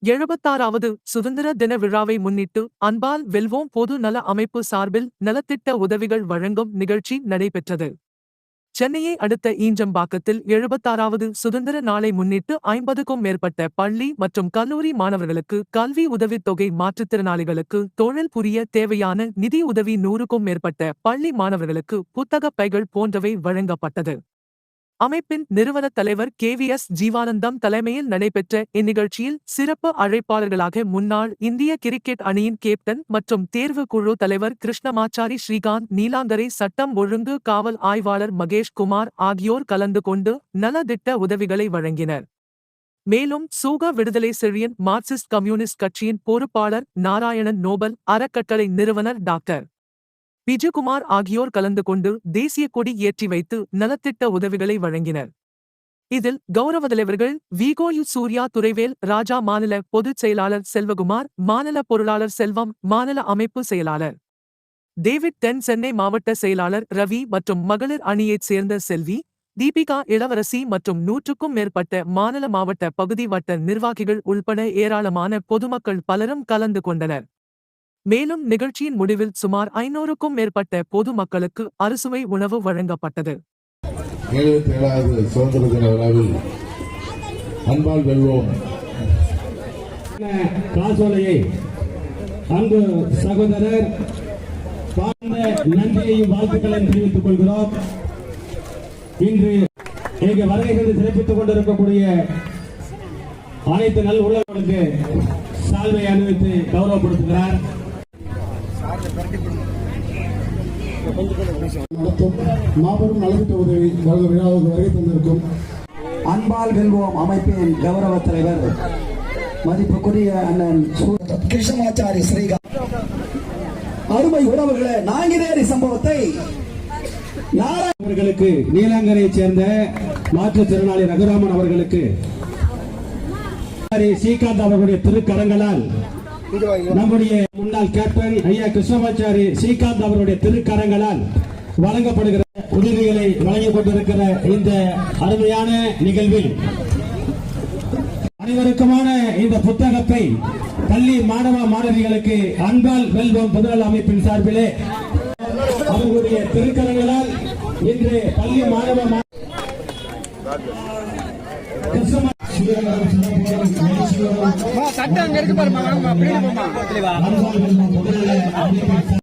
76வது சுதந்திர தின விழாவை முன்னிட்டு அன்பால் வெல்வோம் பொது நல அமைப்பு சார்பில் நலத்திட்ட உதவிகள் வழங்கும் நிகழ்ச்சி நடைபெற்றது. சென்னையை அடுத்த ஈஞ்சம்பாக்கத்தில் 76வது சுதந்திர நாளை முன்னிட்டு 50க்கும் மேற்பட்ட பள்ளி மற்றும் கல்லூரி மாணவர்களுக்கு கல்வி உதவித்தொகை, மாற்றுத்திறனாளிகளுக்கு தொழில் புரிய தேவையான நிதி உதவி, 100க்கும் மேற்பட்ட பள்ளி மாணவர்களுக்கு புத்தகப் பைகள் போன்றவை வழங்கப்பட்டது. அமைப்பின் நிறுவனத் தலைவர் KVS ஜீவானந்தம் தலைமையில் நடைபெற்ற இந்நிகழ்ச்சியில் சிறப்பு அழைப்பாளர்களாக முன்னாள் இந்திய கிரிக்கெட் அணியின் கேப்டன் மற்றும் தேர்வு குழு தலைவர் கிருஷ்ணமாச்சாரி ஸ்ரீகாந்த், நீலாங்கரை சட்டம் ஒழுங்கு காவல் ஆய்வாளர் மகேஷ் குமார் ஆகியோர் கலந்து கொண்டு நலத்திட்ட உதவிகளை வழங்கினர். மேலும் சூக விடுதலை செழியன் மார்க்சிஸ்ட் கம்யூனிஸ்ட் கட்சியின் பொறுப்பாளர் நாராயணன், நோபல் அறக்கட்டளை நிறுவனர் டாக்டர் விஜயகுமார் ஆகியோர் கலந்து கொண்டு தேசிய கொடி ஏற்றி வைத்து நலத்திட்ட உதவிகளை வழங்கினர். இதில் கௌரவ தலைவர்கள் விகோயு சூர்யா, துரைவேல் ராஜா, மாநில பொதுச் செயலாளர் செல்வகுமார், மாநில பொருளாளர் செல்வம், மாநில அமைப்பு செயலாளர் டேவிட் தென், சென்னை மாவட்ட செயலாளர் ரவி மற்றும் மகளிர் அணியைச் சேர்ந்த செல்வி, தீபிகா, இளவரசி மற்றும் 100க்கும் மேற்பட்ட மாநில மாவட்ட பகுதி வட்ட நிர்வாகிகள் உள்பட ஏராளமான பொதுமக்கள் பலரும் கலந்து கொண்டனர். மேலும் நிகழ்ச்சியின் முடிவில் சுமார் 500க்கும் மேற்பட்ட பொதுமக்களுக்கு அறுசுவை உணவு வழங்கப்பட்டது. 77வது சுதந்திர தின விழாவில் அன்பால் வெல்வோம் காசோலையை அங்கு சகோதரர் நன்றியையும் வாழ்த்துக்களையும் தெரிவித்துக் கொள்கிறோம். இன்று இங்கு வருகைகள் சிறப்பித்துக் கொண்டிருக்கக்கூடிய அனைத்து நல் உள்ளவர்களுக்கு சால்வை அணிவித்து கௌரவப்படுத்துகிறார். மாபெரும் நலத்திட்ட உதவி வழங்க விழாவுக்கு வருகை தந்திருக்கும் அன்பால் வெல்வோம் அமைப்பின் கௌரவ தலைவர் மதிப்புக்குரிய அண்ணன் கிருஷ்ணமாச்சாரி ஸ்ரீகாந்த் அருமை உறவுகளே, நாங்கினேரி சம்பவத்தை அவர்களுக்கு, நீலாங்கரையைச் சேர்ந்த மாற்றுத்திறனாளி ரகுராமன் அவர்களுக்கு ஸ்ரீகாந்த் அவர்களுடைய திருக்கரங்களால், நம்முடைய முன்னாள் கேப்டன் ஐயா கிருஷ்ணமாச்சாரி ஸ்ரீகாந்த் அவருடைய திருக்கரங்களால் வழங்கப்படுகிற உதவிகளை வழங்கிக் கொண்டிருக்கிற இந்த அருமையான நிகழ்வில் அனைவருக்குமான இந்த புத்தகத்தை பள்ளி மாணவ மாணவிகளுக்கு அன்பால் வெல்வோம் பொதுநல அமைப்பின் சார்பிலே அவர்களுடைய திருக்கரங்களால் இன்று பள்ளி மாணவ சட்டம் அங்க இருக்கு பாருமா,